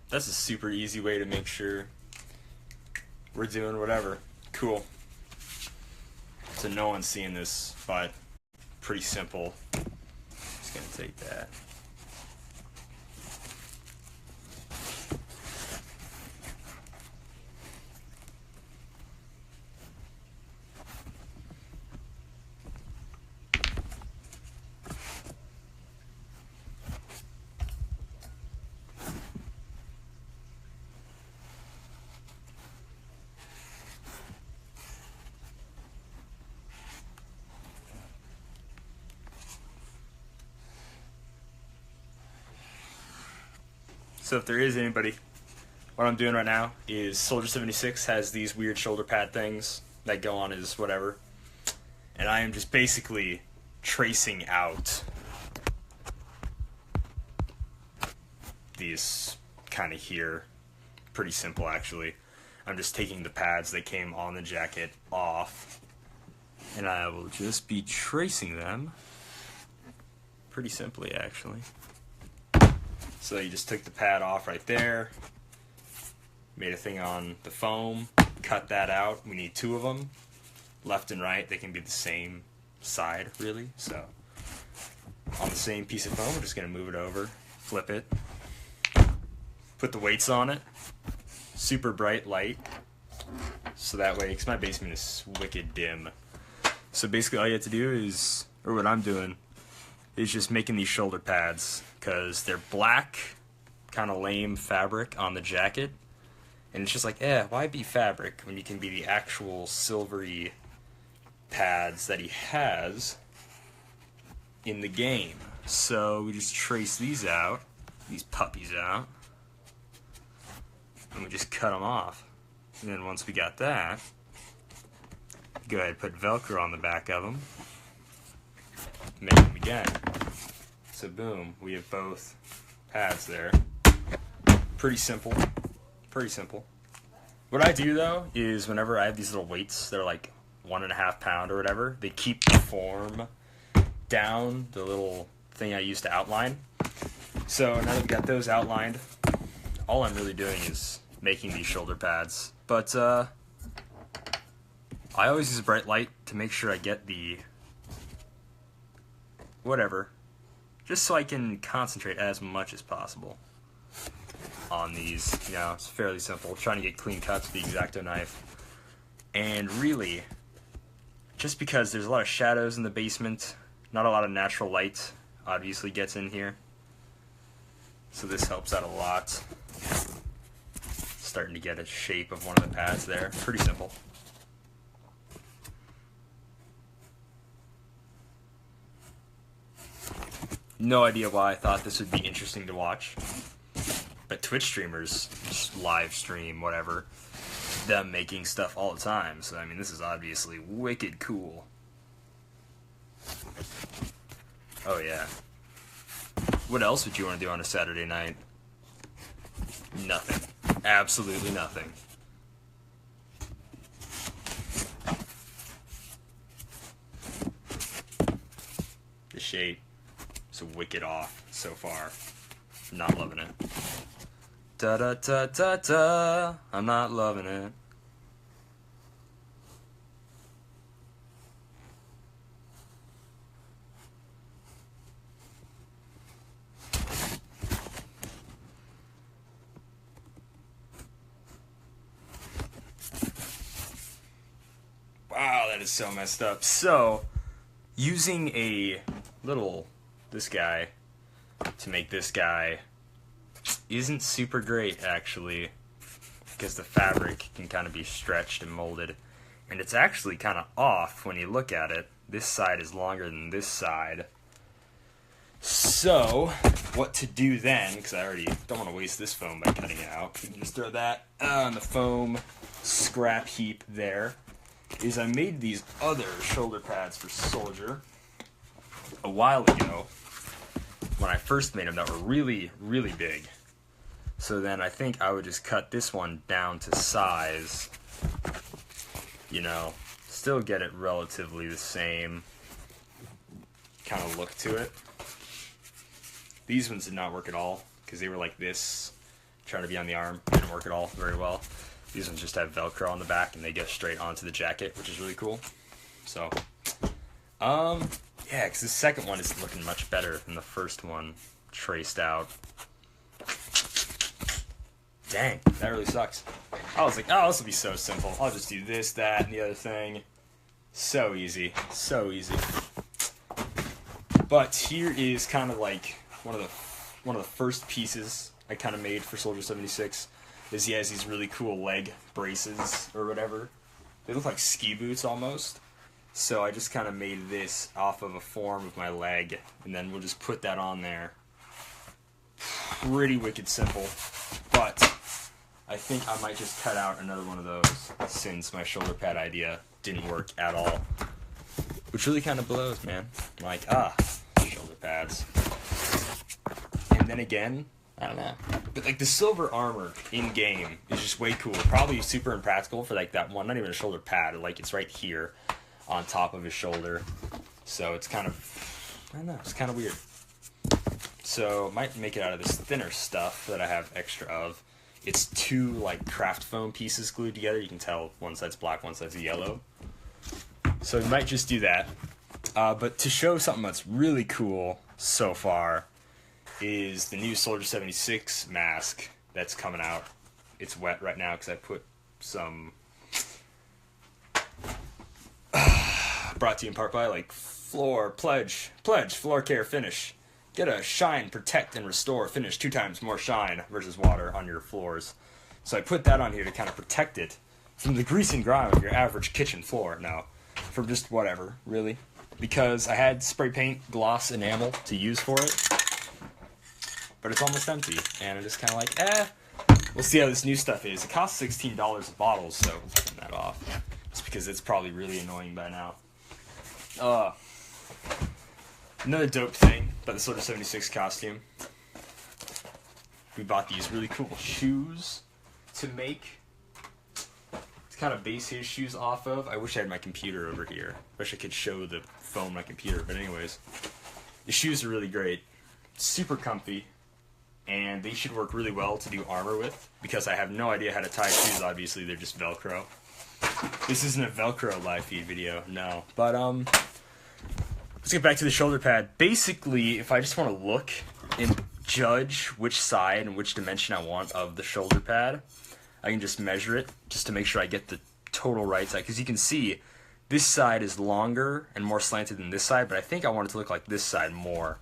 that's a super easy way to make sure we're doing whatever. Cool. So no one's seeing this, but pretty simple. Just gonna take that. So if there is anybody, what I'm doing right now is Soldier 76 has these weird shoulder pad things that go on his whatever. And I am just basically tracing out these kind of here. Pretty simple actually. I'm just taking the pads that came on the jacket off. And I will just be tracing them pretty simply actually. So you just took the pad off right there, made a thing on the foam, cut that out. We need two of them, left and right. They can be the same side, really. So on the same piece of foam, we're just going to move it over, flip it, put the weights on it, super bright light, so that way, because my basement is wicked dim. So basically all you have to do is, or what I'm doing, is just making these shoulder pads, because they're black, kind of lame fabric on the jacket, and it's just like, why be fabric when you can be the actual silvery pads that he has in the game. So we just trace these puppies out, and we just cut them off. And then once we got that, go ahead and put Velcro on the back of them, make them again. So boom, we have both pads there. Pretty simple, pretty simple. What I do though is whenever I have these little weights, they're like 1.5 pound or whatever, they keep the form down, the little thing I use to outline. So now that we got those outlined, all I'm really doing is making these shoulder pads. But I always use a bright light to make sure I get the whatever, just so I can concentrate as much as possible on these. You know, it's fairly simple. Trying to get clean cuts with the X-Acto knife. And really, just because there's a lot of shadows in the basement, not a lot of natural light obviously gets in here. So this helps out a lot. Starting to get a shape of one of the pads there. Pretty simple. No idea why I thought this would be interesting to watch. But Twitch streamers just live stream, whatever, them making stuff all the time. So, I mean, this is obviously wicked cool. Oh, yeah. What else would you want to do on a Saturday night? Nothing. Absolutely nothing. The shade. So wicked off so far. Not loving it. Da da da da da. I'm not loving it. Wow, that is so messed up. So, using a little this guy to make this guy isn't super great actually, because the fabric can kind of be stretched and molded, and it's actually kind of off when you look at it. This side is longer than this side. So what to do then, because I already don't want to waste this foam by cutting it out, you can just throw that on the foam scrap heap there, is I made these other shoulder pads for Soldier a while ago when I first made them that were really, really big. So then I think I would just cut this one down to size, you know, still get it relatively the same kind of look to it. These ones did not work at all because they were like this trying to be on the arm. Didn't work at all very well. These ones just have Velcro on the back and they go straight onto the jacket, which is really cool. So, yeah, because the second one is looking much better than the first one traced out. Dang, that really sucks. I was like, oh, this will be so simple. I'll just do this, that, and the other thing. So easy. So easy. But here is kind of like one of the first pieces I kind of made for Soldier 76. Is he has these really cool leg braces or whatever. They look like ski boots almost. So I just kind of made this off of a form of my leg, and then we'll just put that on there. Pretty wicked simple, but I think I might just cut out another one of those since my shoulder pad idea didn't work at all. Which really kind of blows, man. I'm like, shoulder pads. And then again, I don't know. But like the silver armor in game is just way cool. Probably super impractical for like that one, not even a shoulder pad, like it's right here on top of his shoulder. So it's kind of, I don't know, it's kind of weird. So might make it out of this thinner stuff that I have extra of. It's two like craft foam pieces glued together. You can tell one side's black, one side's yellow. So we might just do that. But to show something that's really cool so far is the new Soldier 76 mask that's coming out. It's wet right now because I put some brought to you in part by like pledge floor care finish. Get a shine, protect, and restore finish 2 times more shine versus water on your floors. So I put that on here to kind of protect it from the grease and grime of your average kitchen floor. No, from just whatever, really. Because I had spray paint, gloss, enamel to use for it. But it's almost empty. And I'm just kind of like, we'll see how this new stuff is. It costs $16 a bottle, so we'll turn that off. Just because it's probably really annoying by now. Another dope thing about the Soldier 76 costume. We bought these really cool shoes to make. To kind of base his shoes off of. I wish I had my computer over here. Wish I could show the phone on my computer. But anyways, the shoes are really great. Super comfy. And they should work really well to do armor with. Because I have no idea how to tie shoes, obviously. They're just Velcro. This isn't a Velcro live feed video, no. But, let's get back to the shoulder pad. Basically, if I just want to look and judge which side and which dimension I want of the shoulder pad, I can just measure it just to make sure I get the total right side. Because you can see this side is longer and more slanted than this side, but I think I want it to look like this side more.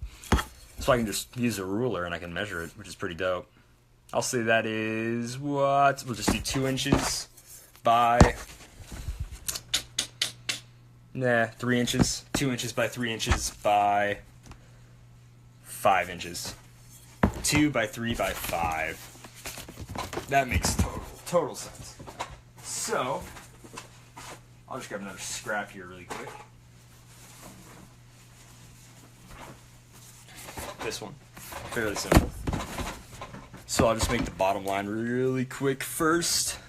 So I can just use a ruler and I can measure it, which is pretty dope. I'll say that is what? We'll just do 2 inches by 3 inches. 2 inches by 3 inches by 5 inches. 2 by 3 by 5. That makes total sense. So, I'll just grab another scrap here really quick. This one. Fairly simple. So I'll just make the bottom line really quick first.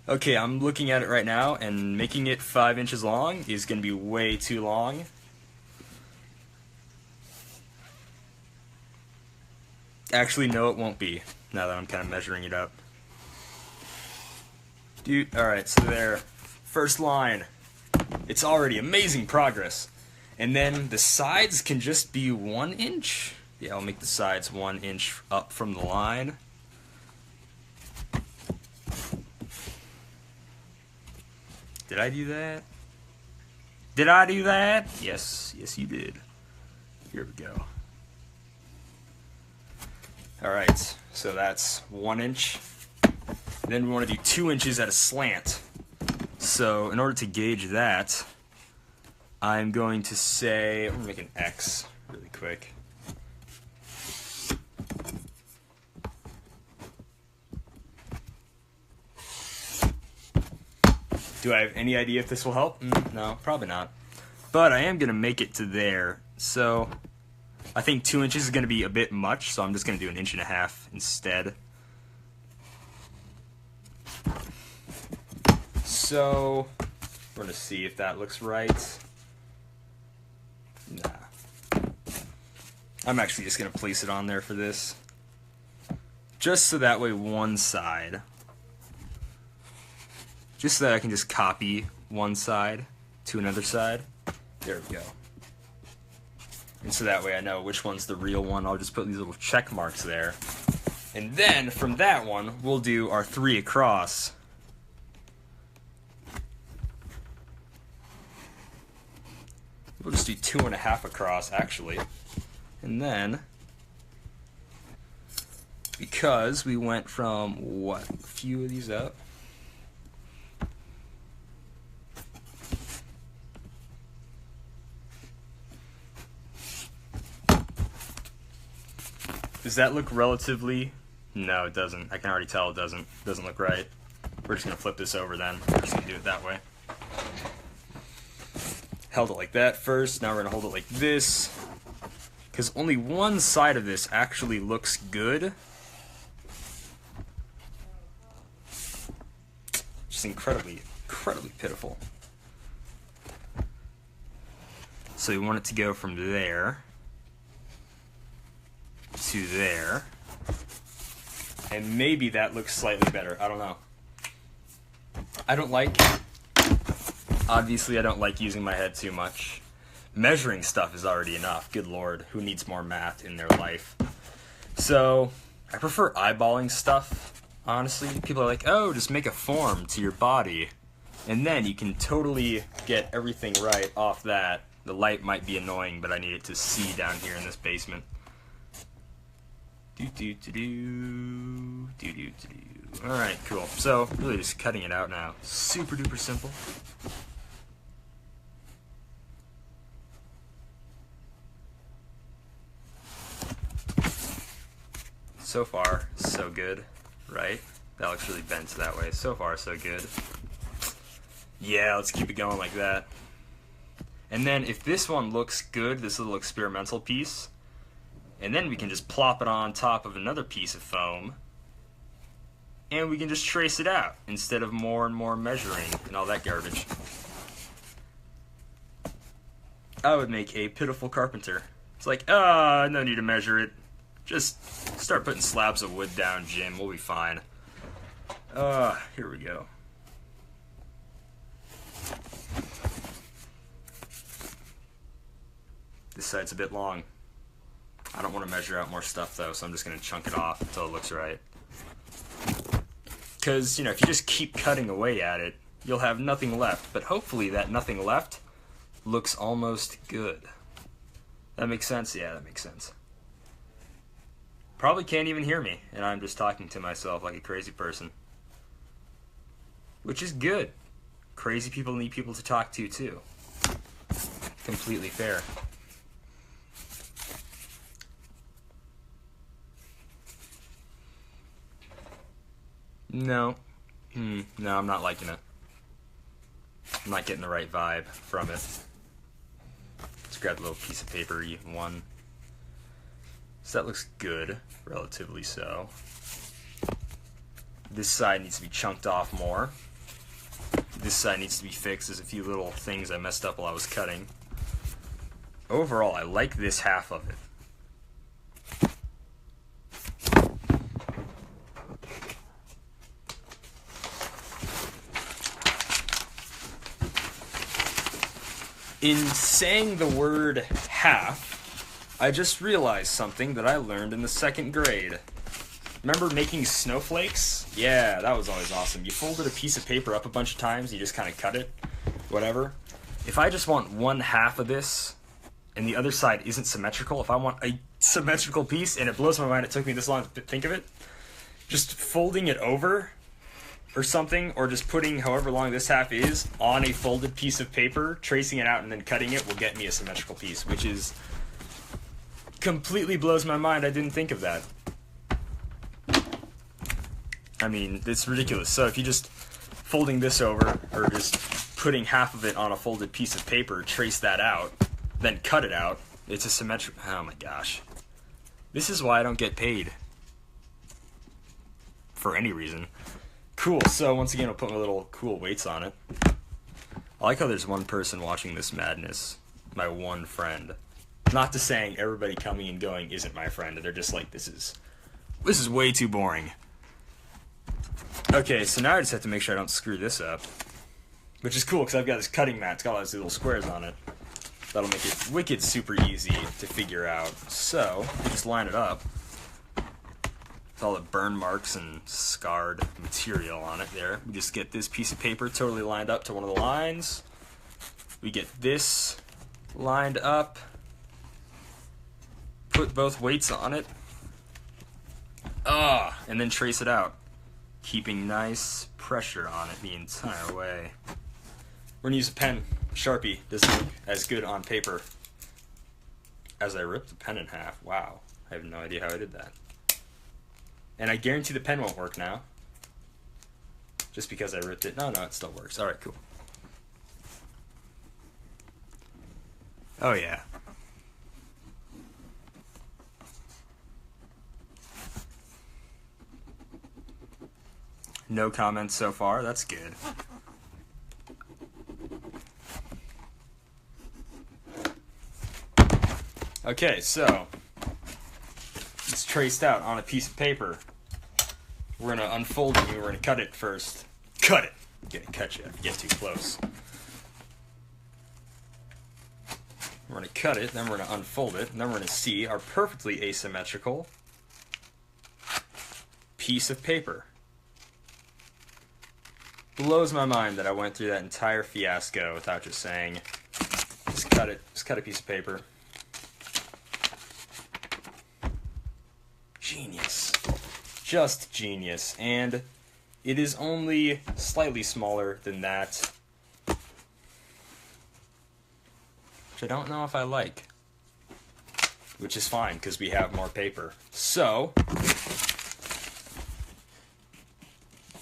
Okay, I'm looking at it right now, and making it 5 inches long is going to be way too long. Actually, no, it won't be, now that I'm kind of measuring it up. Dude, alright, so there. First line. It's already amazing progress. And then the sides can just be 1 inch. Yeah, I'll make the sides 1 inch up from the line. Did I do that? Did I do that? Yes, yes you did. Here we go. Alright, so that's 1 inch. Then we want to do 2 inches at a slant. So in order to gauge that, I'm going to say, I'm going to make an X really quick. Do I have any idea if this will help? No, probably not. But I am going to make it to there. So I think 2 inches is going to be a bit much, so I'm just going to do 1.5 inches instead. So we're going to see if that looks right. Nah. I'm actually just going to place it on there for this. just so that way one side, just so that I can just copy one side to another side. There we go. And so that way I know which one's the real one. I'll just put these little check marks there. And then from that one, we'll do our 3 across. We'll just do 2.5 across, actually. And then, because we went from, what, a few of these up? Does that look relatively? No, it doesn't. I can already tell it doesn't. It doesn't look right. We're just going to flip this over then. We're just going to do it that way. Held it like that first. Now we're going to hold it like this. Because only one side of this actually looks good. Just incredibly pitiful. So we want it to go from there to there, and maybe that looks slightly better. I don't know. Obviously I don't like using my head too much. Measuring stuff is already enough. Good lord, who needs more math in their life? So I prefer eyeballing stuff, honestly. People are like, oh, just make a form to your body, and then you can totally get everything right off that. The light might be annoying, but I need it to see down here in this basement. Alright, cool. So, really just cutting it out now. Super duper simple. So far, so good, right? That looks really bent that way. So far, so good. Yeah, let's keep it going like that. And then if this one looks good, this little experimental piece, and then we can just plop it on top of another piece of foam, and we can just trace it out instead of more and more measuring and all that garbage. I would make a pitiful carpenter. It's like, no need to measure it. Just start putting slabs of wood down, Jim. We'll be fine. Here we go. This side's a bit long. I don't want to measure out more stuff though, so I'm just going to chunk it off until it looks right. Because, if you just keep cutting away at it, you'll have nothing left. But hopefully that nothing left looks almost good. That makes sense? Yeah, that makes sense. Probably can't even hear me, and I'm just talking to myself like a crazy person. Which is good. Crazy people need people to talk to, too. Completely fair. No. No, I'm not liking it. I'm not getting the right vibe from it. Let's grab a little piece of paper, one. So that looks good, relatively so. This side needs to be chunked off more. This side needs to be fixed. There's a few little things I messed up while I was cutting. Overall, I like this half of it. In saying the word half, I just realized something that I learned in the 2nd grade. Remember making snowflakes? Yeah, that was always awesome. You folded a piece of paper up a bunch of times, you just kind of cut it, whatever. If I just want one half of this, and the other side isn't symmetrical, if I want a symmetrical piece, and it blows my mind it took me this long to think of it, just folding it over or something, or just putting however long this half is on a folded piece of paper, tracing it out and then cutting it will get me a symmetrical piece, which is completely blows my mind. I didn't think of that. I mean, it's ridiculous. So if you just folding this over, or just putting half of it on a folded piece of paper, trace that out, then cut it out, it's a symmetric. Oh my gosh. This is why I don't get paid. For any reason. Cool, so once again I'll put my little cool weights on it. I like how there's one person watching this madness. My one friend. Not to saying everybody coming and going isn't my friend. They're just like, this is This is way too boring. Okay, so now I just have to make sure I don't screw this up. Which is cool, because I've got this cutting mat. It's got all these little squares on it. That'll make it wicked super easy to figure out. So, we just line it up. With all the burn marks and scarred material on it there. We just get this piece of paper totally lined up to one of the lines. We get this lined up. Put both weights on it. And then trace it out. Keeping nice pressure on it the entire way. We're gonna use a pen. Sharpie doesn't look as good on paper as I ripped the pen in half. Wow, I have no idea how I did that. And I guarantee the pen won't work now. Just because I ripped it. No, it still works. Alright, cool. Oh yeah. No comments so far, that's good. Okay, so it's traced out on a piece of paper. We're gonna unfold it and we're gonna cut it first. Cut it! I'm gonna cut you if you get too close. We're gonna cut it, then we're gonna unfold it, and then we're gonna see our perfectly asymmetrical piece of paper. Blows my mind that I went through that entire fiasco without just saying, just cut it, just cut a piece of paper. Genius. Just genius. And it is only slightly smaller than that, which I don't know if I like. Which is fine, because we have more paper. So,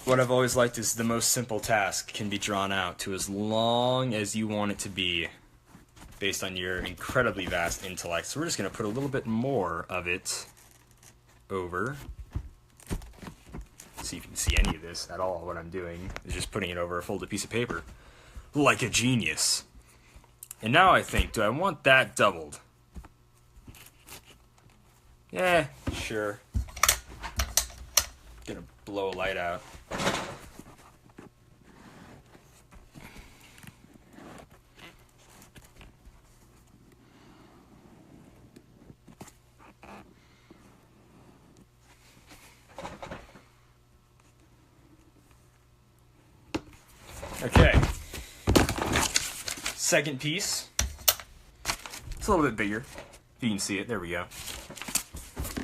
what I've always liked is the most simple task can be drawn out to as long as you want it to be based on your incredibly vast intellect. So we're just going to put a little bit more of it over. See if you can see any of this at all. What I'm doing is just putting it over a folded piece of paper. Like a genius. And now I think, do I want that doubled? Yeah, sure. Gonna blow a light out. Okay. Second piece. It's a little bit bigger. If you can see it, there we go.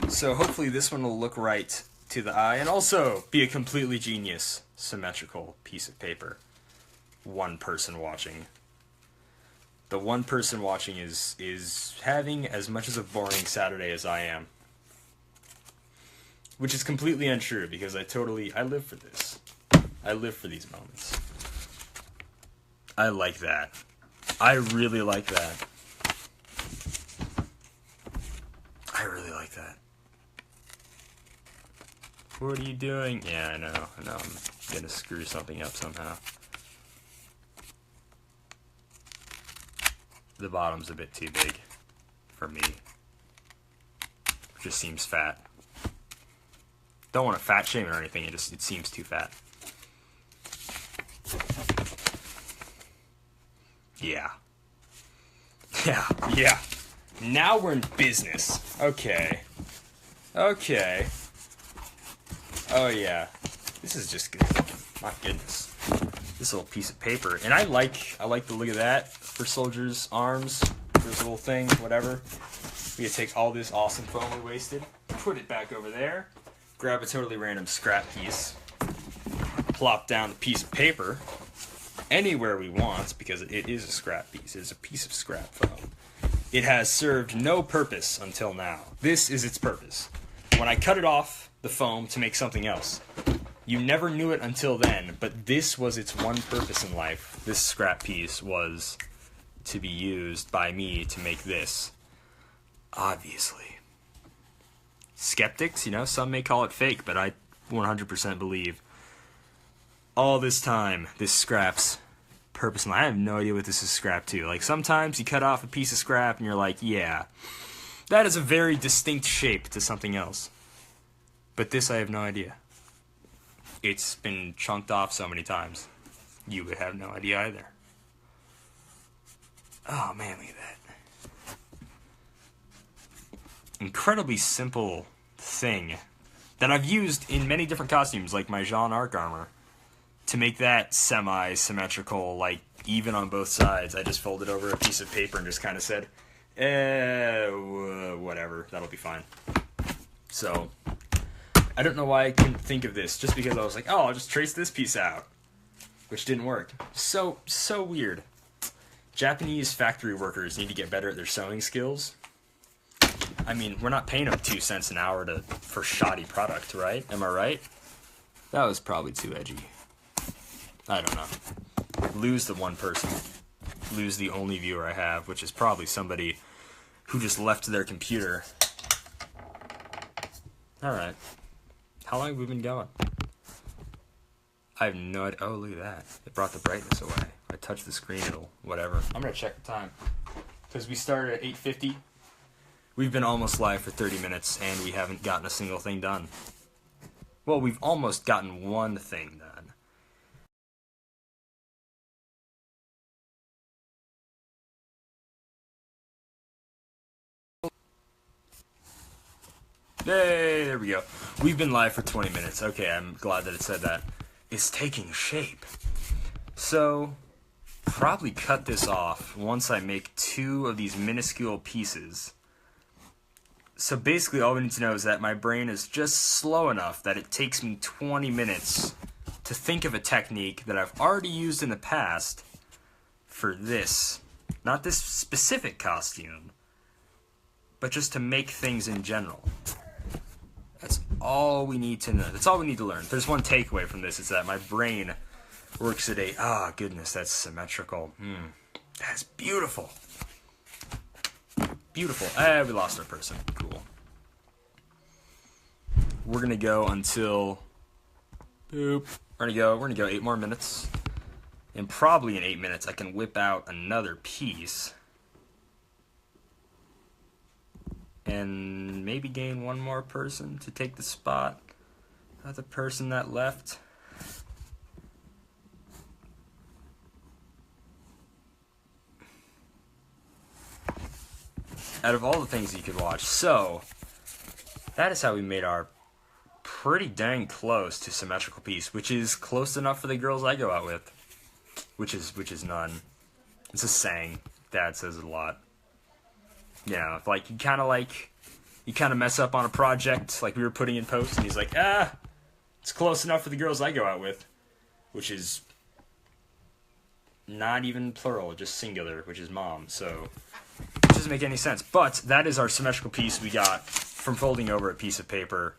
So hopefully this one will look right to the eye and also be a completely genius symmetrical piece of paper. One person watching. The one person watching is having as much as a boring Saturday as I am. Which is completely untrue because I live for this. I live for these moments. I like that. I really like that. I really like that. What are you doing? Yeah, I know. I'm gonna screw something up somehow. The bottom's a bit too big for me. It just seems fat. Don't want to fat shame it or anything, it seems too fat. Yeah. Yeah. Now we're in business. Okay. Oh yeah. This is just good. My goodness. This little piece of paper. And I like the look of that for soldiers' arms. This little thing, whatever. We could take all this awesome foam we wasted, put it back over there, grab a totally random scrap piece, plop down the piece of paper anywhere we want, because it is a scrap piece. It is a piece of scrap foam. It has served no purpose until now. This is its purpose. When I cut it off the foam to make something else, you never knew it until then, but this was its one purpose in life. This scrap piece was to be used by me to make this. Obviously. Skeptics, some may call it fake, but I 100% believe all this time, this scrap's purpose in life. I have no idea what this is scrap to. Like, sometimes you cut off a piece of scrap and you're like, yeah, that is a very distinct shape to something else. But this I have no idea. It's been chunked off so many times. You would have no idea either. Oh man, look at that. Incredibly simple thing that I've used in many different costumes, like my Jean Arc armor, to make that semi-symmetrical, like even on both sides. I just folded over a piece of paper and just kind of said, whatever, that'll be fine. So, I don't know why I couldn't think of this, just because I was like, oh, I'll just trace this piece out, which didn't work. So weird. Japanese factory workers need to get better at their sewing skills. I mean, we're not paying them 2 cents an hour for shoddy product, right? Am I right? That was probably too edgy. I don't know. Lose the one person. Lose the only viewer I have, which is probably somebody who just left their computer. Alright. How long have we been going? I have no idea. Oh, look at that. It brought the brightness away. I touched the screen, it'll whatever. I'm going to check the time. Because we started at 8:50. We've been almost live for 30 minutes, and we haven't gotten a single thing done. Well, we've almost gotten one thing done. Hey, there we go. We've been live for 20 minutes. Okay, I'm glad that it said that. It's taking shape. So, probably cut this off once I make 2 of these minuscule pieces. So basically all we need to know is that my brain is just slow enough that it takes me 20 minutes to think of a technique that I've already used in the past for this. Not this specific costume, but just to make things in general. That's all we need to know. That's all we need to learn. There's one takeaway from this, is that my brain works at a, goodness, that's symmetrical. That's beautiful. Beautiful. We lost our person. Cool. We're gonna go until, boop. We're gonna go 8 more minutes. And probably in 8 minutes I can whip out another piece. And maybe gain one more person to take the spot of the person that left. Out of all the things you could watch. So, that is how we made our pretty dang close to symmetrical piece, which is close enough for the girls I go out with. Which is none. It's a saying. Dad says it a lot. You know, if like you kind of mess up on a project like we were putting in post, and he's like, it's close enough for the girls I go out with, which is not even plural, just singular, which is mom. So it doesn't make any sense. But that is our symmetrical piece we got from folding over a piece of paper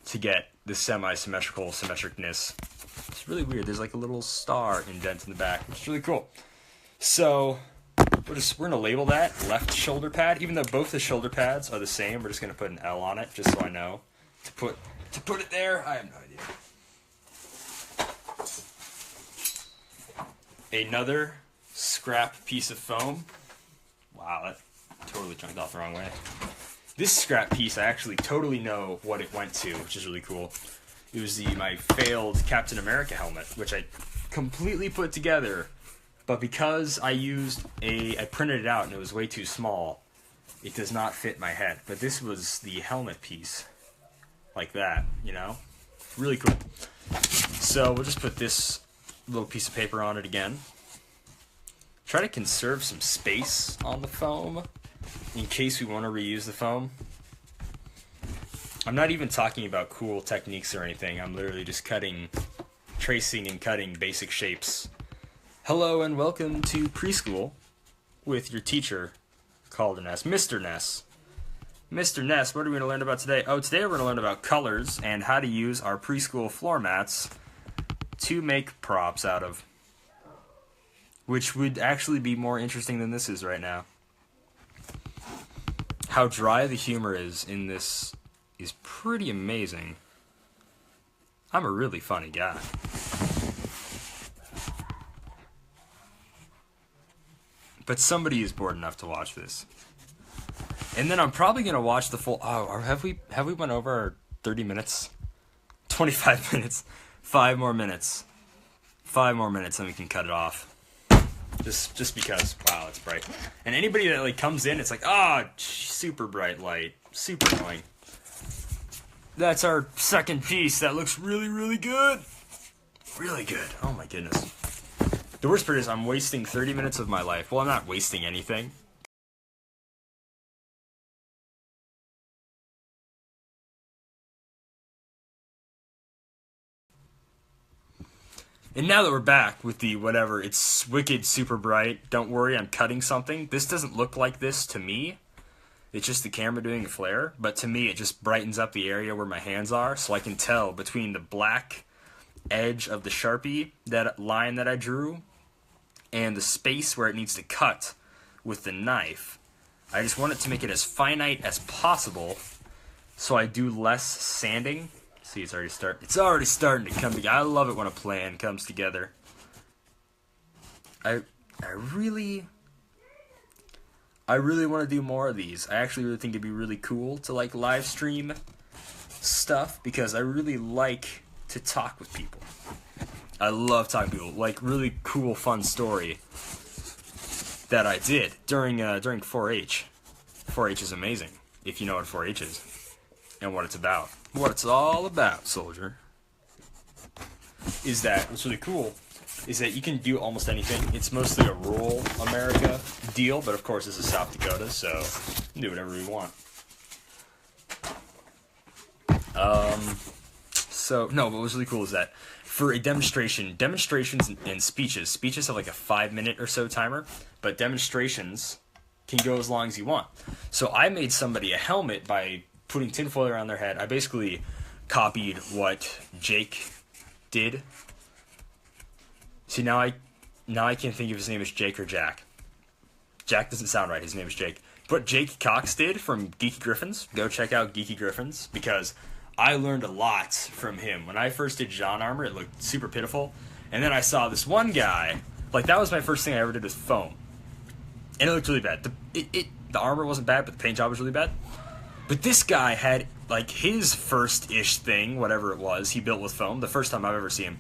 to get the semi-symmetrical symmetricness. It's really weird. There's like a little star indent in the back, which is really cool. So we're going to label that left shoulder pad. Even though both the shoulder pads are the same, we're just going to put an L on it, just so I know to put it there. I have no idea. Another scrap piece of foam. Wow, that totally chunked off the wrong way. This scrap piece, I actually totally know what it went to, which is really cool. It was my failed Captain America helmet, which I completely put together. But because I printed it out and it was way too small, it does not fit my head. But this was the helmet piece, like that, you know? Really cool. So we'll just put this little piece of paper on it again. Try to conserve some space on the foam in case we want to reuse the foam. I'm not even talking about cool techniques or anything. I'm literally just tracing and cutting basic shapes. Hello and welcome to preschool with your teacher, Calder Ness, Mr. Ness. Mr. Ness, what are we going to learn about today? Oh, today we're going to learn about colors and how to use our preschool floor mats to make props out of, which would actually be more interesting than this is right now. How dry the humor is in this is pretty amazing. I'm a really funny guy. But somebody is bored enough to watch this. And then I'm probably going to watch the full... Oh, have we went over 30 minutes, 25 minutes, 5 more minutes, 5 more minutes, and we can cut it off. Just because, wow, it's bright. And anybody that like comes in, it's like, super bright light, super annoying. That's our second piece. That looks really, really good. Really good. Oh my goodness. The worst part is I'm wasting 30 minutes of my life. Well, I'm not wasting anything. And now that we're back with the whatever, it's wicked super bright. Don't worry, I'm cutting something. This doesn't look like this to me. It's just the camera doing a flare. But to me, it just brightens up the area where my hands are. So I can tell between the black edge of the Sharpie, that line that I drew, and the space where it needs to cut with the knife. I just want it to make it as finite as possible. So I do less sanding. See, it's already starting to come together. I love it when a plan comes together. I really want to do more of these. I actually really think it'd be really cool to like live stream stuff because I really like to talk with people. I love talking to people. Like really cool, fun story that I did during 4-H. 4-H is amazing if you know what 4-H is and what it's about. What it's all about, soldier, is that what's really cool is that you can do almost anything. It's mostly a rural America deal, but of course this is South Dakota, so you can do whatever we want. What was really cool is that for a demonstrations and speeches have like a 5-minute or so timer, but demonstrations can go as long as you want. So I made somebody a helmet by putting tinfoil around their head. I basically copied what Jake did. See, now I can't think if his name is Jake or Jack. Jack doesn't sound right. His name is Jake. What Jake Cox did from Geeky Griffins, go check out Geeky Griffins, because I learned a lot from him. When I first did John armor, it looked super pitiful. And then I saw this one guy, like that was my first thing I ever did with foam. And it looked really bad. The armor wasn't bad, but the paint job was really bad. But this guy had, like, his first-ish thing, whatever it was, he built with foam. The first time I've ever seen him.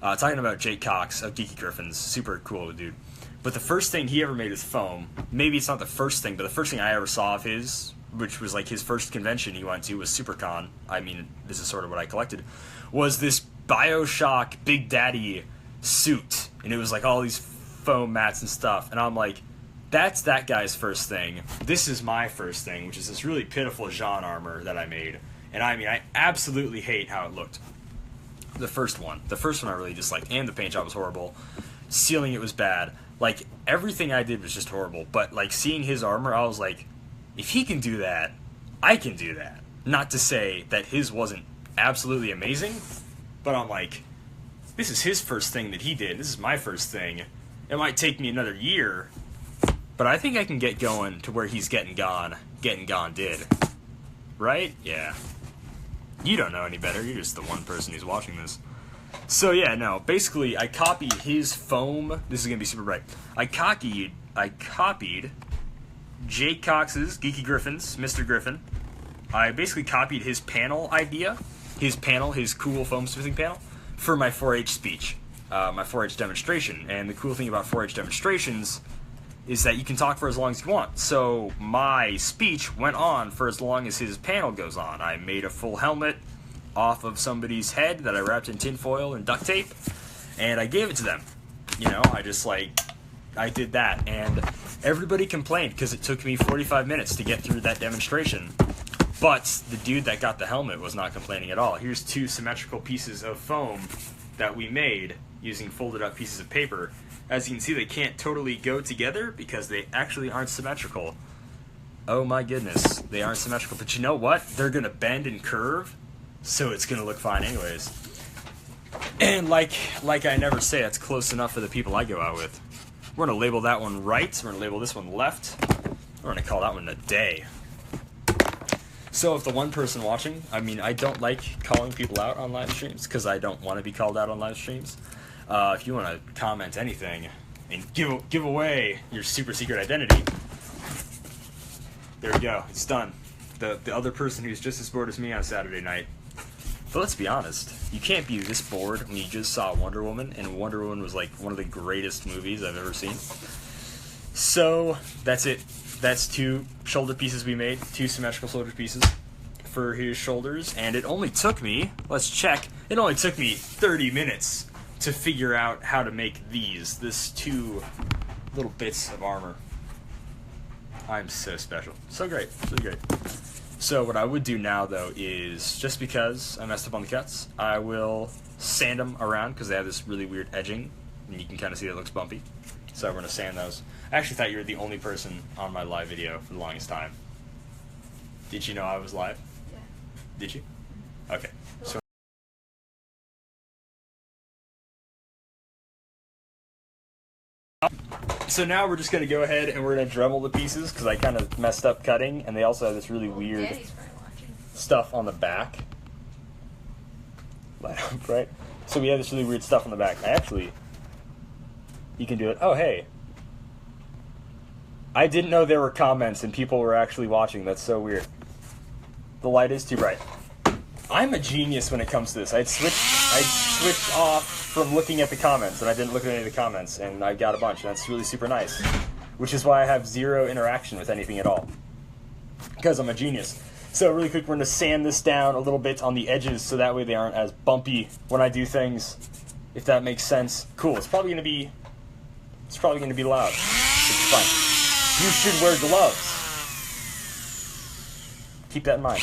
Talking about Jake Cox of Geeky Griffins. Super cool dude. But the first thing he ever made with foam, maybe it's not the first thing, but the first thing I ever saw of his, which was, like, his first convention he went to was SuperCon. I mean, this is sort of what I collected. Was this Bioshock Big Daddy suit. And it was, like, all these foam mats and stuff. And I'm like, that's that guy's first thing. This is my first thing, which is this really pitiful Jean armor that I made. And I mean, I absolutely hate how it looked. The first one I really disliked, and the paint job was horrible. Sealing it was bad. Like, everything I did was just horrible. But, like, seeing his armor, I was like, if he can do that, I can do that. Not to say that his wasn't absolutely amazing, but I'm like, this is his first thing that he did. This is my first thing. It might take me another year, but I think I can get going to where he's getting gone did. Right? Yeah. You don't know any better. You're just the one person who's watching this. So yeah, no. Basically, I copied his foam. This is going to be super bright. I copied Jake Cox's Geeky Griffins, Mr. Griffin. I basically copied his panel idea. His cool foam smithing panel, for my 4-H speech. My 4-H demonstration. And the cool thing about 4-H demonstrations is that you can talk for as long as you want. So my speech went on for as long as his panel goes on. I made a full helmet off of somebody's head that I wrapped in tinfoil and duct tape, and I gave it to them. You know, I did that, and everybody complained because it took me 45 minutes to get through that demonstration. But the dude that got the helmet was not complaining at all. Here's 2 symmetrical pieces of foam that we made using folded up pieces of paper. As you can see, they can't totally go together because they actually aren't symmetrical. Oh my goodness, they aren't symmetrical. But you know what? They're going to bend and curve, so it's going to look fine anyways. And like I never say, that's close enough for the people I go out with. We're going to label that one right. We're going to label this one left. We're going to call that one a day. So if the one person watching, I mean, I don't like calling people out on live streams because I don't want to be called out on live streams. If you want to comment anything and give away your super secret identity, there we go. It's done. The other person who's just as bored as me on Saturday night But let's be honest, you can't be this bored when you just saw Wonder Woman, and Wonder Woman was like one of the greatest movies I've ever seen. So that's it. That's 2 shoulder pieces we made, 2 symmetrical shoulder pieces for his shoulders, and it only took me, let's check, it only took me 30 minutes to figure out how to make this 2 little bits of armor. I'm so special. So great. So great. So what I would do now, though, is, just because I messed up on the cuts, I will sand them around, because they have this really weird edging, and you can kind of see that it looks bumpy. So we're going to sand those. I actually thought you were the only person on my live video for the longest time. Did you know I was live? Yeah. Did you? Okay. So now we're just going to go ahead and we're going to Dremel the pieces, because I kind of messed up cutting, and they also have this really weird stuff on the back. Right? So we have this really weird stuff on the back. You can do it. Oh, hey. I didn't know there were comments and people were actually watching. That's so weird. The light is too bright. I'm a genius when it comes to this. I'd switched off from looking at the comments, and I didn't look at any of the comments, and I got a bunch, and that's really super nice. Which is why I have 0 interaction with anything at all. Because I'm a genius. So really quick, we're going to sand this down a little bit on the edges, so that way they aren't as bumpy when I do things, if that makes sense. Cool. It's probably going to be loud. It's fine. You should wear gloves. Keep that in mind.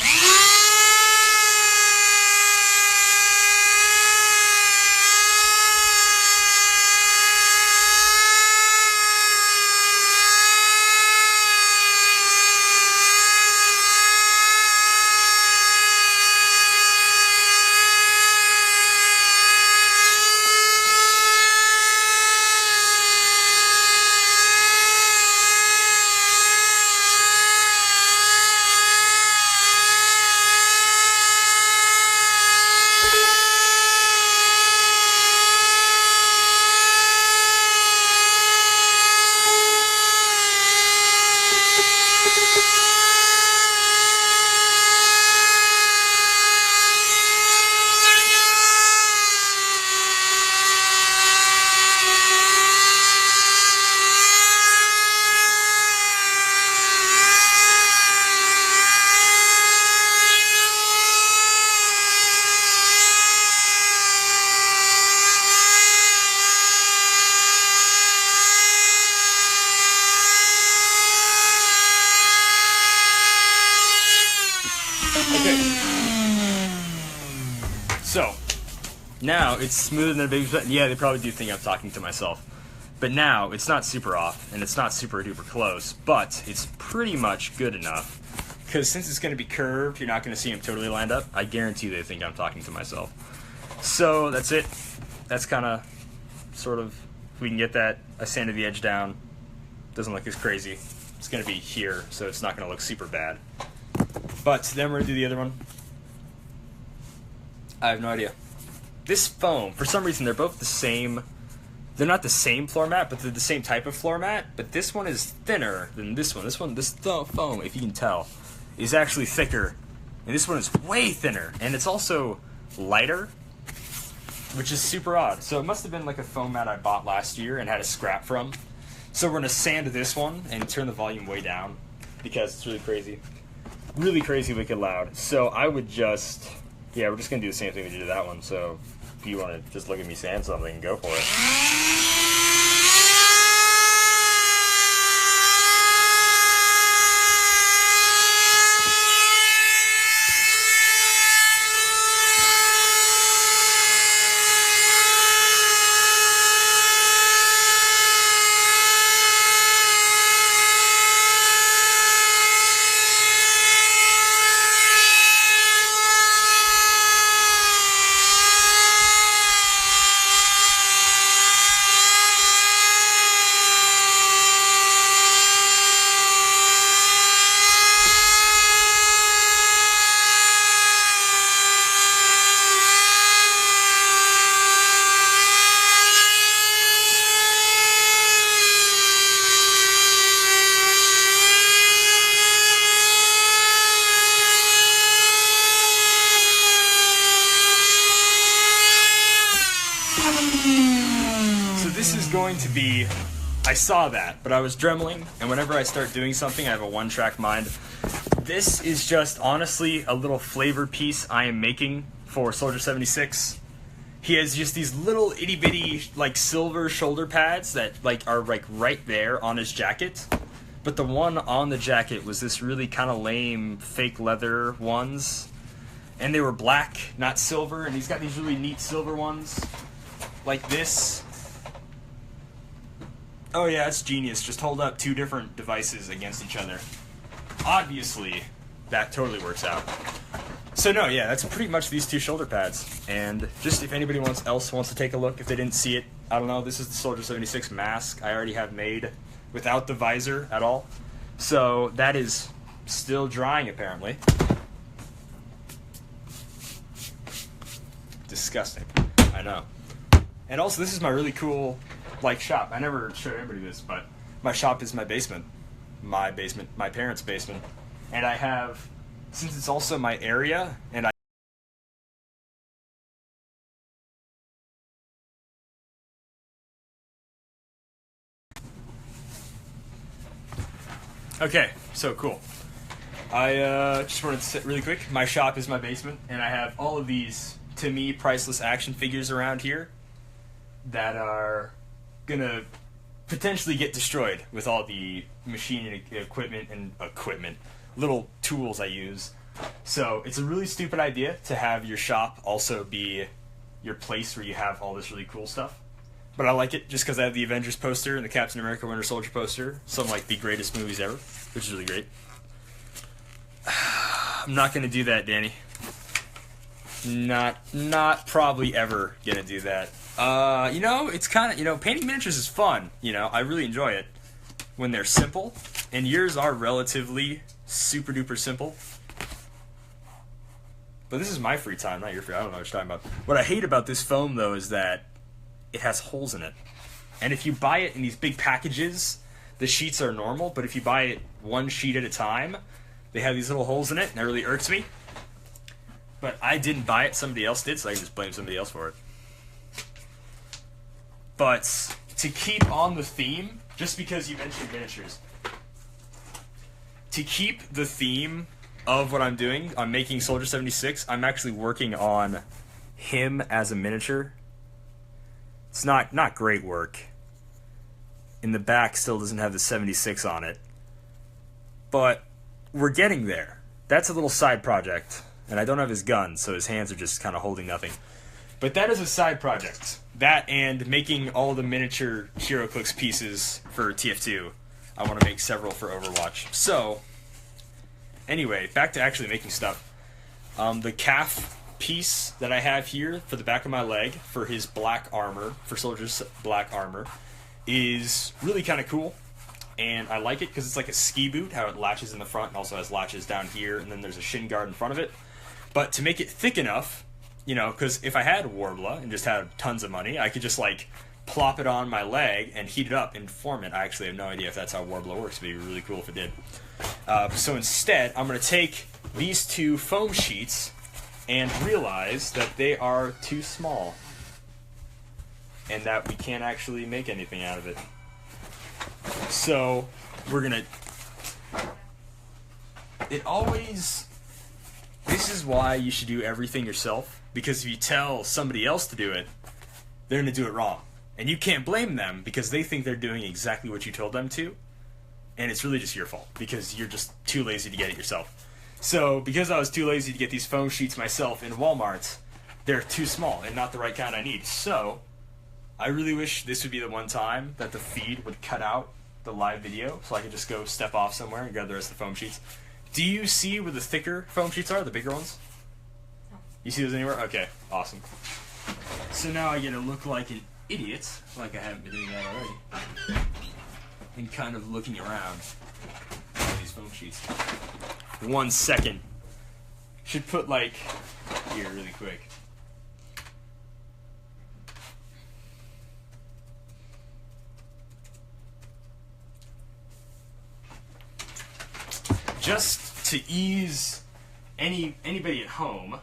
So, now it's smoother than a baby's butt. Yeah, they probably do think I'm talking to myself. But now, it's not super off, and it's not super duper close, but it's pretty much good enough. Because since it's going to be curved, you're not going to see them totally lined up. I guarantee they think I'm talking to myself. So, that's it. That's kind of, sort of, if we can get that, I sanded the edge down. Doesn't look as crazy. It's going to be here, so it's not going to look super bad. But then we're going to do the other one. I have no idea. This foam, for some reason, they're both the same. They're not the same floor mat, but they're the same type of floor mat. But this one is thinner than this one. This foam, if you can tell, is actually thicker. And this one is way thinner. And it's also lighter, which is super odd. So it must have been like a foam mat I bought last year and had a scrap from. So we're going to sand this one and turn the volume way down because it's really crazy. Really crazy wicked loud. So I would just... Yeah, we're just going to do the same thing we did to that one, so if you want to just look at me sand something, go for it. So this is going to be, I saw that, but I was dremeling, and whenever I start doing something, I have a one-track mind. This is just, honestly, a little flavor piece I am making for Soldier 76. He has just these little itty-bitty, like, silver shoulder pads that, like, are, like, right there on his jacket. But the one on the jacket was this really kind of lame fake leather ones. And they were black, not silver, and he's got these really neat silver ones. Like this. Oh yeah, it's genius. Just hold up two different devices against each other. Obviously, that totally works out. So no, yeah, that's pretty much these two shoulder pads. And just if anybody else wants to take a look, if they didn't see it, I don't know, this is the Soldier 76 mask I already have made without the visor at all. So that is still drying apparently. Disgusting. I know. And also this is my really cool like shop. I never showed everybody this, but my shop is my basement. My parents' basement. And I have, since it's also my area, and I okay, so cool. I just wanted to say really quick, my shop is my basement, and I have all of these, to me, priceless action figures around here that are gonna potentially get destroyed with all the machine and equipment, little tools I use. So it's a really stupid idea to have your shop also be your place where you have all this really cool stuff. But I like it just because I have the Avengers poster and the Captain America Winter Soldier poster, some like the greatest movies ever, which is really great. I'm not gonna do that, Danny. Not probably ever gonna do that. You know, it's kind of, you know, painting miniatures is fun. You know, I really enjoy it when they're simple, and yours are relatively super duper simple. But this is my free time, not your free. I don't know what you're talking about. What I hate about this foam though is that it has holes in it, and if you buy it in these big packages, the sheets are normal. But if you buy it one sheet at a time, they have these little holes in it, and that really irks me. But I didn't buy it, somebody else did, so I can just blame somebody else for it. But to keep on the theme, just because you mentioned miniatures, to keep the theme of what I'm doing, I'm making Soldier 76, I'm actually working on him as a miniature. It's not great work. In the back still doesn't have the 76 on it. But we're getting there. That's a little side project. And I don't have his gun, so his hands are just kind of holding nothing. But that is a side project. That and making all the miniature HeroClix pieces for TF2. I want to make several for Overwatch. So, anyway, back to actually making stuff. The calf piece that I have here for the back of my leg for his black armor, for Soldier's black armor, is really kind of cool. And I like it because it's like a ski boot, how it latches in the front and also has latches down here, and then there's a shin guard in front of it. But to make it thick enough, you know, because if I had Warbler and just had tons of money, I could just like plop it on my leg and heat it up and form it. I actually have no idea if that's how Warbler works. It'd be really cool if it did. So instead, I'm going to take these two foam sheets and realize that they are too small and that we can't actually make anything out of it. So we're going to... This is why you should do everything yourself, because if you tell somebody else to do it, they're going to do it wrong. And you can't blame them because they think they're doing exactly what you told them to, and it's really just your fault because you're just too lazy to get it yourself. So because I was too lazy to get these foam sheets myself in Walmart, they're too small and not the right kind I need. So I really wish this would be the one time that the feed would cut out the live video so I could just go step off somewhere and grab the rest of the foam sheets. Do you see where the thicker foam sheets are, the bigger ones? No. You see those anywhere? Okay, awesome. So now I get to look like an idiot, like I haven't been doing that already, and kind of looking around all these foam sheets. 1 second. Should put like here really quick. Just to ease anybody at home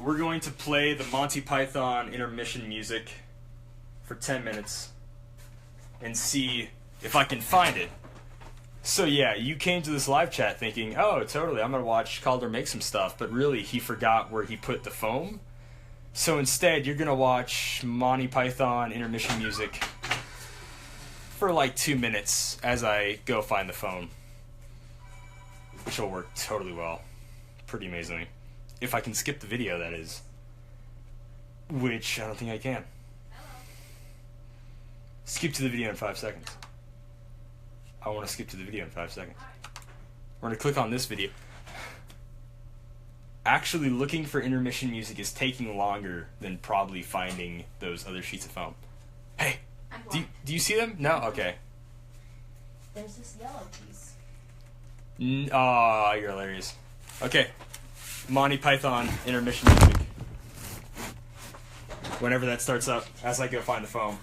we're going to play the Monty Python intermission music for 10 minutes and see if I can find it. So yeah, you came to this live chat thinking, oh, totally, I'm going to watch Calder make some stuff, but really he forgot where he put the foam. So instead, you're going to watch Monty Python intermission music for like 2 minutes as I go find the foam, which will work totally well, pretty amazingly. If I can skip the video, that is. Which I don't think I can. Skip to the video in 5 seconds. I want to skip to the video in 5 seconds. We're going to click on this video. Actually looking for intermission music is taking longer than probably finding those other sheets of foam. Hey, do you see them? No? Okay. There's this yellow piece. Aw, you're hilarious. Okay. Monty Python intermission music. Whenever that starts up, as I go find the foam.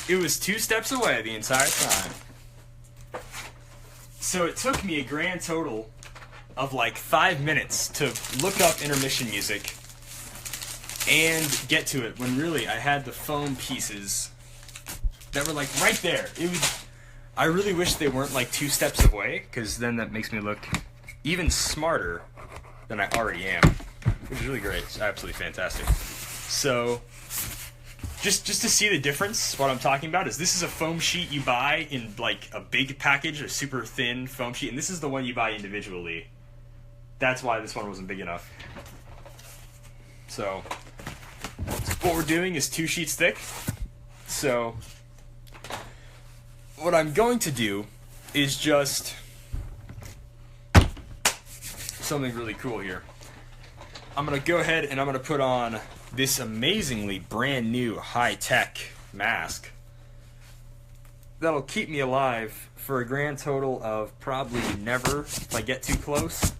It was 2 steps away the entire time. So it took me a grand total of like 5 minutes to look up intermission music and get to it, when really I had the foam pieces that were like right there. I really wish they weren't like 2 steps away, because then that makes me look even smarter than I already am, which is really great. It's absolutely fantastic. So just to see the difference, what I'm talking about is this is a foam sheet you buy in like a big package, a super thin foam sheet, and this is the one you buy individually. That's why this one wasn't big enough. So what we're doing is 2 sheets thick. So what I'm going to do is just something really cool here. I'm going to go ahead and I'm going to put on this amazingly brand new high-tech mask that'll keep me alive for a grand total of probably never if I get too close.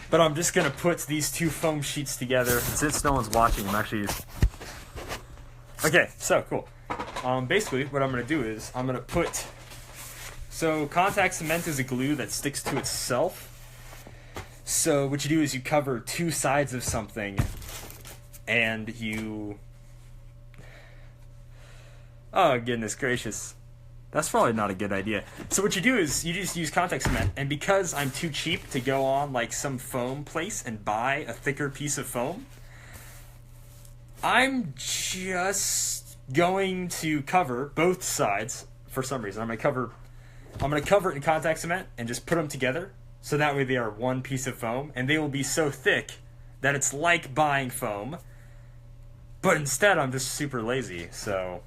But I'm just going to put these 2 foam sheets together. Since no one's watching, I'm actually... Okay, so cool. Basically, what I'm going to do is I'm going to put... So contact cement is a glue that sticks to itself. So what you do is you cover 2 sides of something and you... Oh, goodness gracious. That's probably not a good idea. So what you do is you just use contact cement, and because I'm too cheap to go on like some foam place and buy a thicker piece of foam, I'm just going to cover both sides for some reason. I'm going to cover it in contact cement and just put them together, so that way they are one piece of foam, and they will be so thick that it's like buying foam. But instead, I'm just super lazy, so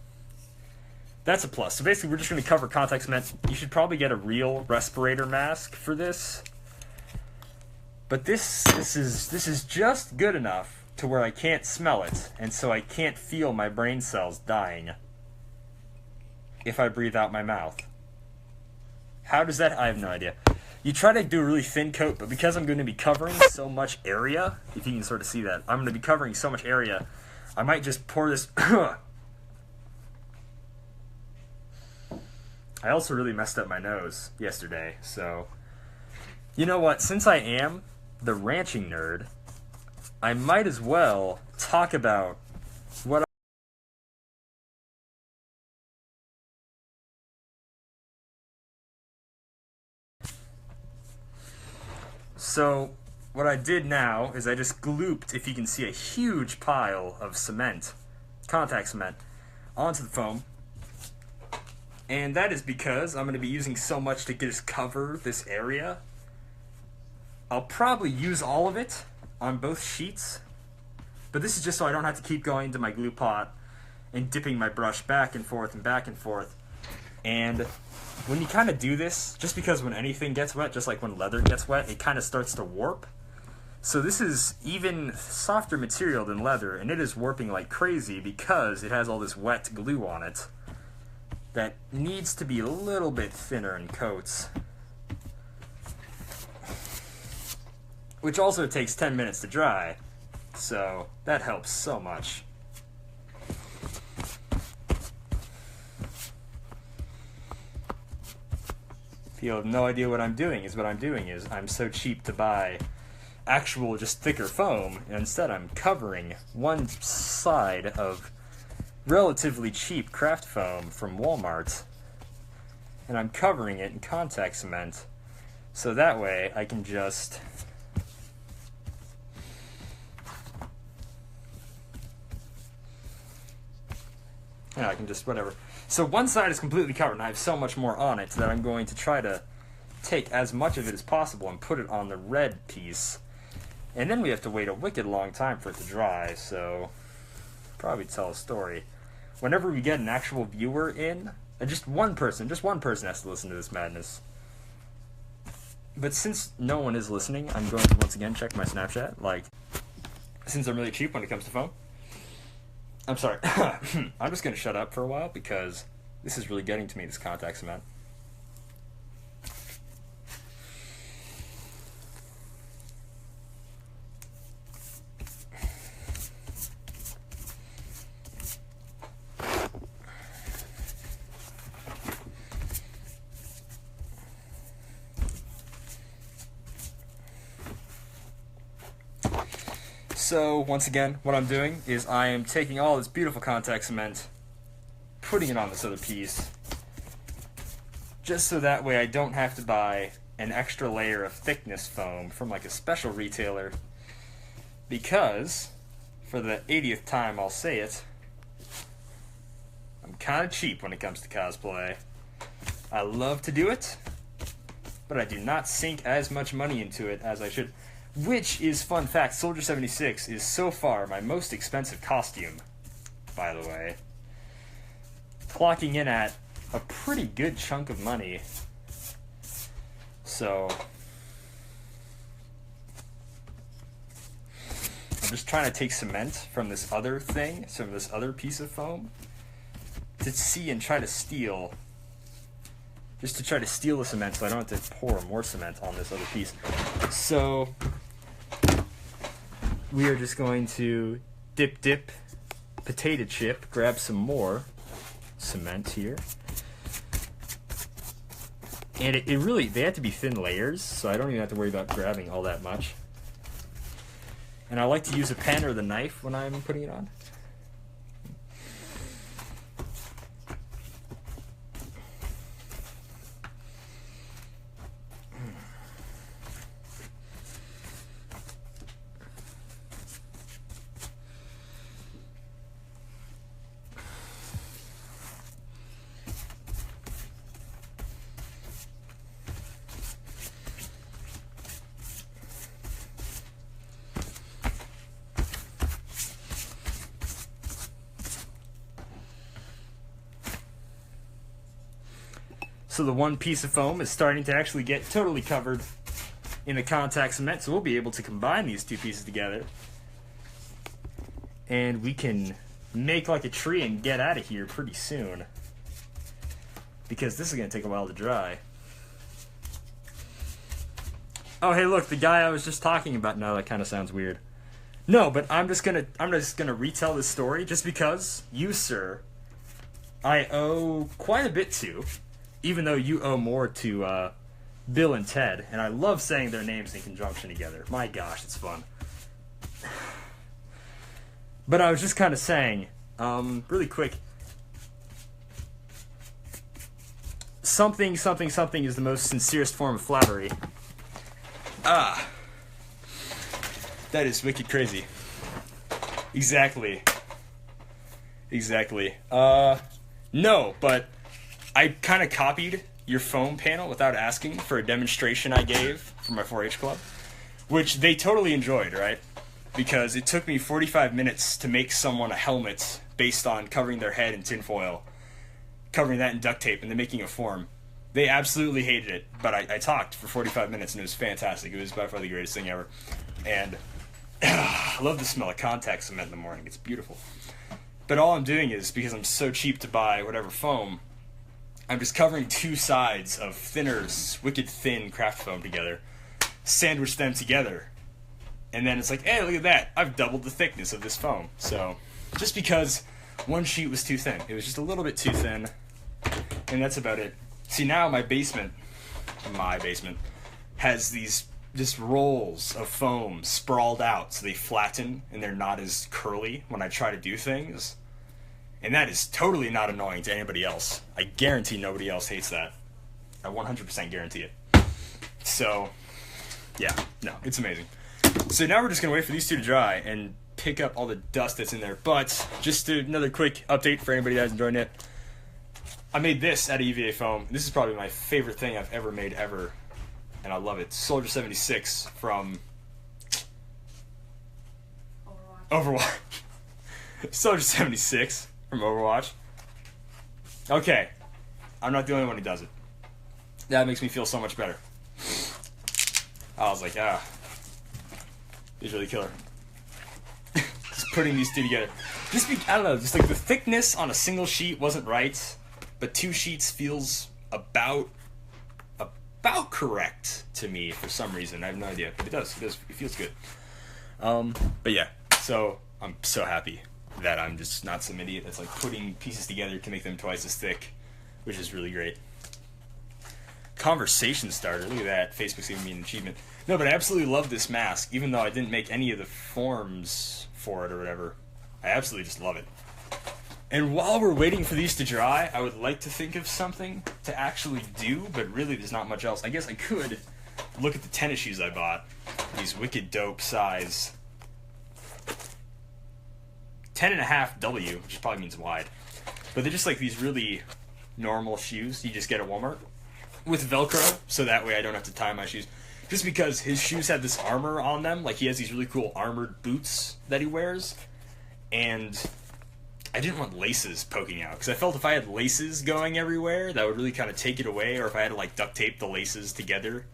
that's a plus. So basically, we're just going to cover contact cement. You should probably get a real respirator mask for this. But this is just good enough to where I can't smell it, and so I can't feel my brain cells dying if I breathe out my mouth. How does that? I have no idea. You try to do a really thin coat, but because I'm going to be covering so much area, if you can sort of see that, I'm going to be covering so much area, I might just pour this... I also really messed up my nose yesterday, so... You know what? Since I am the ranching nerd, I might as well talk about what So, what I did now is I just glooped, if you can see, a huge pile of cement, contact cement, onto the foam. And that is because I'm going to be using so much to just cover this area. I'll probably use all of it on both sheets, but this is just so I don't have to keep going to my glue pot and dipping my brush back and forth and back and forth. And when you kind of do this, just because when anything gets wet, just like when leather gets wet, it kind of starts to warp. So this is even softer material than leather, and it is warping like crazy because it has all this wet glue on it that needs to be a little bit thinner in coats. Which also takes 10 minutes to dry, so that helps so much. If you have no idea what I'm doing, I'm so cheap to buy actual just thicker foam, and instead I'm covering one side of relatively cheap craft foam from Walmart, and I'm covering it in contact cement, so that way I can just whatever. So one side is completely covered, and I have so much more on it that I'm going to try to take as much of it as possible and put it on the red piece. And then we have to wait a wicked long time for it to dry, so probably tell a story. Whenever we get an actual viewer in, just one person has to listen to this madness. But since no one is listening, I'm going to once again check my Snapchat. Like, since I'm really cheap when it comes to phone. I'm sorry. I'm just going to shut up for a while because this is really getting to me, this contact cement. So, once again, what I'm doing is I am taking all this beautiful contact cement, putting it on this other piece, just so that way I don't have to buy an extra layer of thickness foam from like a special retailer, because, for the 80th time I'll say it, I'm kind of cheap when it comes to cosplay. I love to do it, but I do not sink as much money into it as I should. Which is, fun fact, Soldier 76 is so far my most expensive costume, by the way. Clocking in at a pretty good chunk of money. So, I'm just trying to take cement from this other thing, from this other piece of foam, to see and try to steal. Just to try to steal the cement so I don't have to pour more cement on this other piece. So, we are just going to dip, potato chip, grab some more cement here. And it really, they have to be thin layers, so I don't even have to worry about grabbing all that much. And I like to use a pen or the knife when I'm putting it on. So the one piece of foam is starting to actually get totally covered in the contact cement, so we'll be able to combine these two pieces together. And we can make like a tree and get out of here pretty soon, because this is going to take a while to dry. Oh, hey, look, the guy I was just talking about. No, that kind of sounds weird. No, but I'm just gonna retell this story just because you, sir, I owe quite a bit to, even though you owe more to Bill and Ted, and I love saying their names in conjunction together. My gosh, it's fun. But I was just kind of saying, really quick, something is the most sincerest form of flattery. That is wicked crazy. Exactly. No, but I kind of copied your foam panel without asking for a demonstration I gave for my 4-H club, which they totally enjoyed, right? Because it took me 45 minutes to make someone a helmet based on covering their head in tinfoil, covering that in duct tape, and then making a form. They absolutely hated it, but I talked for 45 minutes, and it was fantastic. It was by far the greatest thing ever. And I love the smell of contact cement in the morning. It's beautiful. But all I'm doing is, because I'm so cheap to buy whatever foam, I'm just covering two sides of thinner, wicked thin craft foam together, sandwich them together, and then it's like, hey, look at that. I've doubled the thickness of this foam. So, just because one sheet was too thin. It was just a little bit too thin, and that's about it. See, now my basement, in my basement, has these just rolls of foam sprawled out so they flatten and they're not as curly when I try to do things. And that is totally not annoying to anybody else. I guarantee nobody else hates that. I 100% guarantee it. So, yeah, no, it's amazing. So now we're just going to wait for these two to dry and pick up all the dust that's in there. But just another quick update for anybody that hasn't joined yet. I made this out of EVA foam. This is probably my favorite thing I've ever made ever. And I love it. Soldier 76 from Overwatch. Soldier 76 from Overwatch. Okay. I'm not the only one who does it. That makes me feel so much better. I was like, he's really killer. Just putting these two together. I don't know, just like the thickness on a single sheet wasn't right, but 2 sheets feels about correct to me for some reason. I have no idea, but it does. It feels good. But yeah, so I'm so happy that I'm just not some idiot that's like putting pieces together to make them twice as thick, which is really great. Conversation starter. Look at that. Facebook's giving me an achievement. No, but I absolutely love this mask, even though I didn't make any of the forms for it or whatever. I absolutely just love it. And while we're waiting for these to dry, I would like to think of something to actually do, but really there's not much else. I guess I could look at the tennis shoes I bought. These wicked dope size 10.5 W, which probably means wide. But they're just like these really normal shoes you just get at Walmart with Velcro, so that way I don't have to tie my shoes. Just because his shoes have this armor on them, like he has these really cool armored boots that he wears, and I didn't want laces poking out, because I felt if I had laces going everywhere, that would really kind of take it away, or if I had to like duct tape the laces together.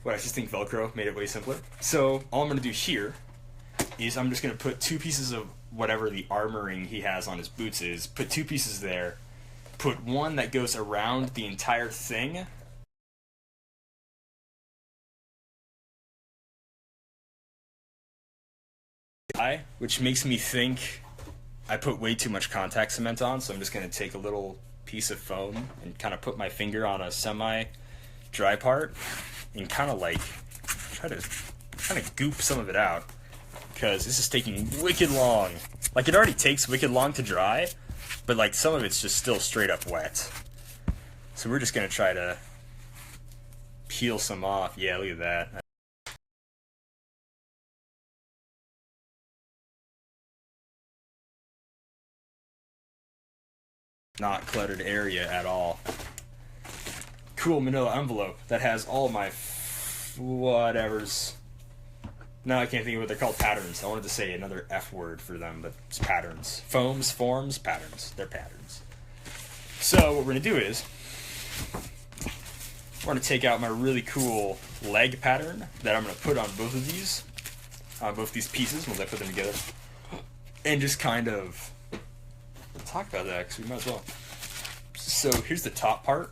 But I just think Velcro made it way simpler. So all I'm going to do here is I'm just going to put 2 pieces of whatever the armoring he has on his boots is, put 2 pieces there, put one that goes around the entire thing, which makes me think I put way too much contact cement on, so I'm just going to take a little piece of foam and kind of put my finger on a semi-dry part and kind of like try to goop some of it out, because this is taking wicked long. Like, it already takes wicked long to dry, but like some of it's just still straight up wet. So we're just going to try to peel some off. Yeah, look at that. Not cluttered area at all. Cool manila envelope that has all my whatevers. No, I can't think of what they're called. Patterns. I wanted to say another F word for them, but it's patterns. Foams, forms, patterns. They're patterns. So what we're going to do is we're going to take out my really cool leg pattern that I'm going to put on both of these, on both these pieces once I put them together, and just kind of talk about that, because we might as well. So here's the top part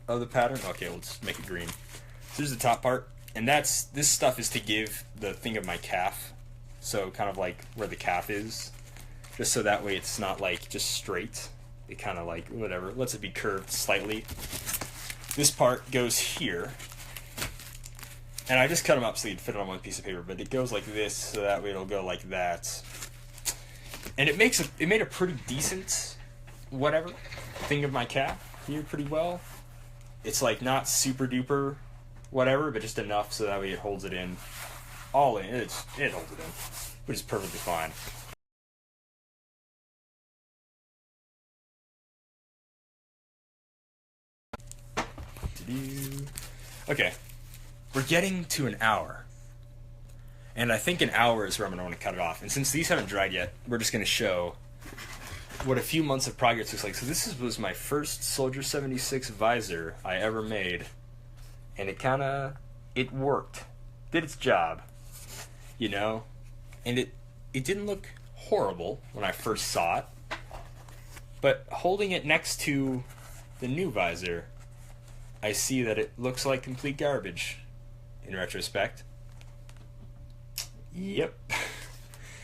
of the pattern. Okay, let's make it green. So here's the top part, and this stuff is to give the thing of my calf, so kind of like where the calf is, just so that way it's not like just straight. It kind of like whatever lets it be curved slightly. This part goes here, and I just cut them up so you'd fit it on one piece of paper, but it goes like this, so that way it'll go like that. And it made a pretty decent whatever thing of my calf here pretty well. It's like not super duper whatever, but just enough so that way it holds it in. All in. It holds it in, which is perfectly fine. Okay, we're getting to an hour. And I think an hour is where I'm going to want to cut it off. And since these haven't dried yet, we're just going to show what a few months of progress looks like. So this was my first Soldier 76 visor I ever made. And it worked. Did its job. You know? And it didn't look horrible when I first saw it. But holding it next to the new visor, I see that it looks like complete garbage in retrospect. Yep.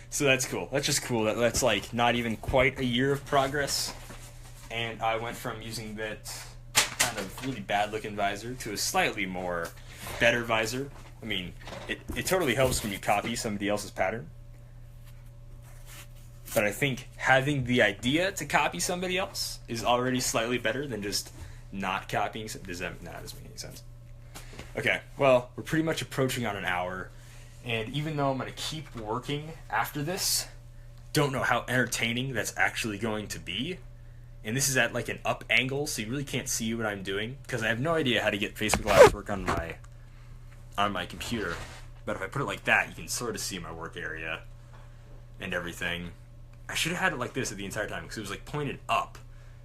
So that's cool. That's just cool. That's like not even quite a year of progress. And I went from using that kind of really bad looking visor to a slightly more better visor. I mean, it totally helps when you copy somebody else's pattern. But I think having the idea to copy somebody else is already slightly better than just not copying. That doesn't make any sense. Okay, well, we're pretty much approaching on an hour. And even though I'm going to keep working after this, don't know how entertaining that's actually going to be. And this is at like an up angle, so you really can't see what I'm doing, because I have no idea how to get Facebook Live to work on my computer. But if I put it like that, you can sort of see my work area and everything. I should have had it like this the entire time, because it was like pointed up,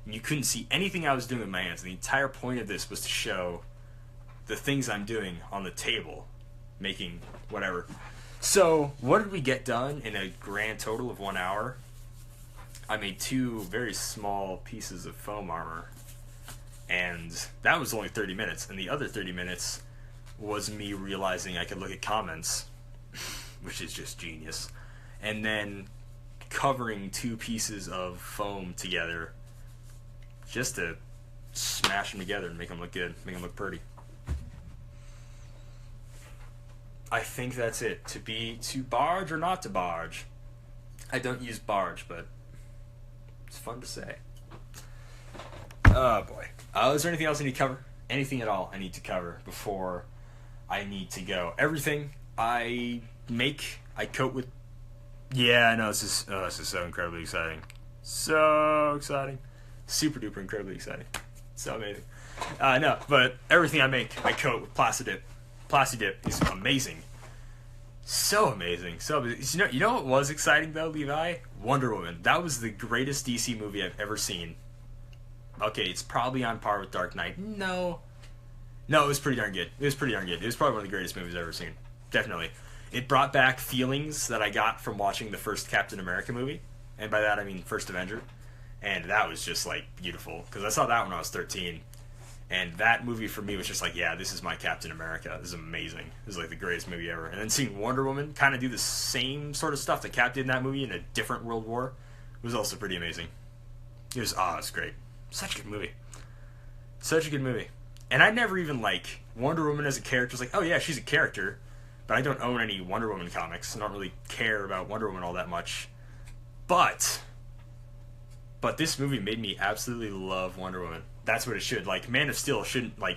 and you couldn't see anything I was doing with my hands. And the entire point of this was to show the things I'm doing on the table, making whatever. So, what did we get done in a grand total of 1 hour? I made 2 very small pieces of foam armor, and that was only 30 minutes, and the other 30 minutes was me realizing I could look at comments, which is just genius, and then covering 2 pieces of foam together just to smash them together and make them look good, make them look pretty. I think that's it. To barge or not to barge? I don't use barge, but it's fun to say. Oh boy. Is there anything else I need to cover? Anything at all I need to cover before I need to go? Everything I make, I coat with. Yeah, I know, this is so incredibly exciting. So exciting. Super duper incredibly exciting. So amazing. No, but everything I make, I coat with Plastidip. Plastidip is amazing. So amazing. So amazing. You know what was exciting though, Levi? Wonder Woman. That was the greatest DC movie I've ever seen. Okay, it's probably on par with Dark Knight. No, it was pretty darn good. It was probably one of the greatest movies I've ever seen. Definitely. It brought back feelings that I got from watching the first Captain America movie. And by that I mean First Avenger. And that was just like beautiful. Because I saw that when I was 13. And that movie for me was just like, yeah, this is my Captain America. This is amazing. This is like the greatest movie ever. And then seeing Wonder Woman kind of do the same sort of stuff that Cap did in that movie in a different world war was also pretty amazing. It was great. Such a good movie. Such a good movie. And I never even like Wonder Woman as a character. I was like, oh yeah, she's a character. But I don't own any Wonder Woman comics. I don't really care about Wonder Woman all that much. But this movie made me absolutely love Wonder Woman. That's what it should. Like, Man of Steel shouldn't, like...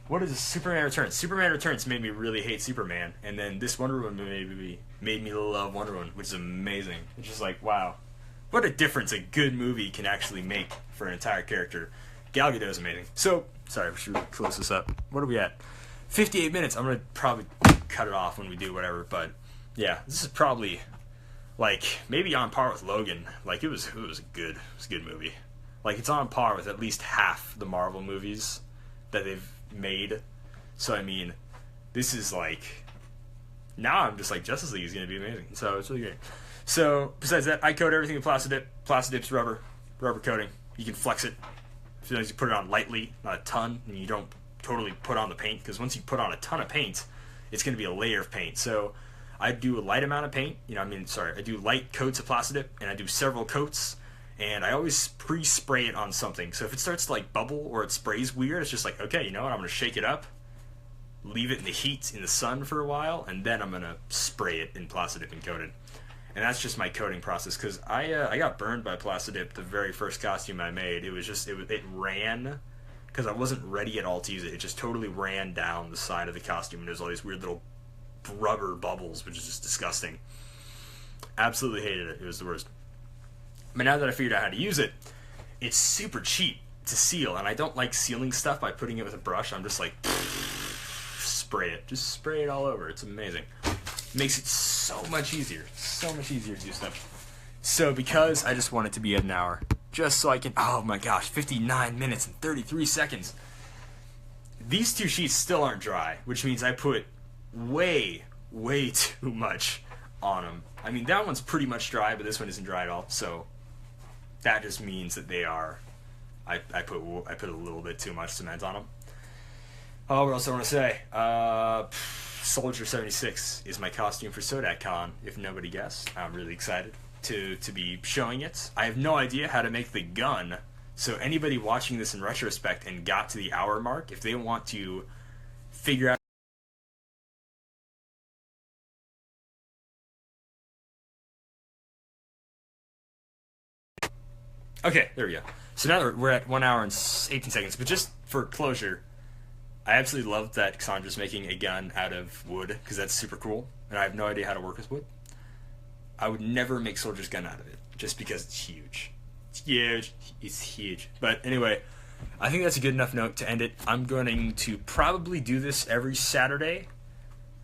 What is this? Superman Returns. Superman Returns made me really hate Superman. And then this Wonder Woman made me love Wonder Woman, which is amazing. It's just like, wow. What a difference a good movie can actually make for an entire character. Gal Gadot is amazing. So, sorry, we should close this up. What are we at? 58 minutes. I'm going to probably cut it off when we do whatever. But, yeah, this is probably, like, maybe on par with Logan. Like, it was a good movie. Like, it's on par with at least half the Marvel movies that they've made. So, I mean, this is like... Now I'm just like, Justice League is going to be amazing. So, it's really great. So, besides that, I coat everything with Plastidip. Plastidip's rubber coating. You can flex it. As long as you put it on lightly, not a ton, and you don't totally put on the paint. Because once you put on a ton of paint, it's going to be a layer of paint. So, I do a light amount of paint. I do light coats of Plastidip, and I do several coats. And I always pre-spray it on something. So if it starts to like bubble or it sprays weird, it's just like, okay, you know what? I'm going to shake it up, leave it in the heat in the sun for a while, and then I'm going to spray it in Plastidip and coat it. And that's just my coating process, because I got burned by Plastidip the very first costume I made. It was just, it ran, because I wasn't ready at all to use it. It just totally ran down the side of the costume, and there's all these weird little rubber bubbles, which is just disgusting. Absolutely hated it. It was the worst. But now that I figured out how to use it, it's super cheap to seal, and I don't like sealing stuff by putting it with a brush. I'm just like, spray it. Just spray it all over. It's amazing. It makes it so much easier to do stuff. So because I just want it to be at an hour, just so I can, oh my gosh, 59 minutes and 33 seconds. These 2 sheets still aren't dry, which means I put way too much on them. I mean, that one's pretty much dry, but this one isn't dry at all, so... That just means that they are. I put a little bit too much cement on them. Oh, what else do I want to say? Soldier 76 is my costume for SodacCon. If nobody guessed, I'm really excited to be showing it. I have no idea how to make the gun So anybody watching this in retrospect and got to the hour mark, if they want to figure out. Okay, there we go. So now we're at 1 hour and 18 seconds. But just for closure, I absolutely love that Cassandra's making a gun out of wood, because that's super cool. And I have no idea how to work with wood. I would never make Soldier's gun out of it, just because it's huge. It's huge. It's huge. But anyway, I think that's a good enough note to end it. I'm going to probably do this every Saturday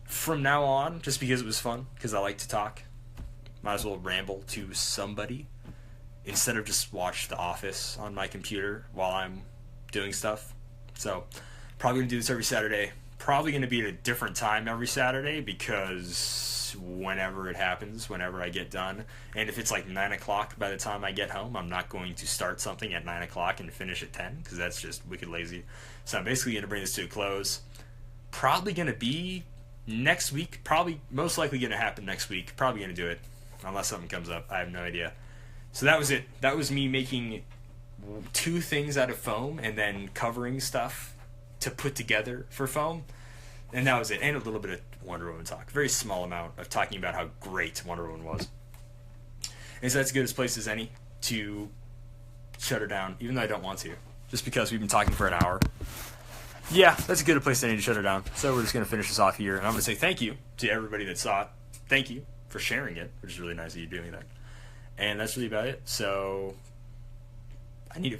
from now on, just because it was fun, because I like to talk. Might as well ramble to somebody instead of just watch The Office on my computer while I'm doing stuff. So probably going to do this every Saturday. Probably going to be at a different time every Saturday, because whenever it happens, whenever I get done, and if it's like 9 o'clock by the time I get home, I'm not going to start something at 9 o'clock and finish at 10, because that's just wicked lazy. So I'm basically going to bring this to a close. Probably going to be next week. Probably most likely going to happen next week. Probably going to do it unless something comes up. I have no idea. So that was it. That was me making 2 things out of foam and then covering stuff to put together for foam. And that was it. And a little bit of Wonder Woman talk. Very small amount of talking about how great Wonder Woman was. And so that's as good a place as any to shut her down, even though I don't want to. Just because we've been talking for an hour. Yeah, that's as good a place as any to shut her down. So we're just going to finish this off here. And I'm going to say thank you to everybody that saw it. Thank you for sharing it, which is really nice of you doing that. And that's really about it. So I need to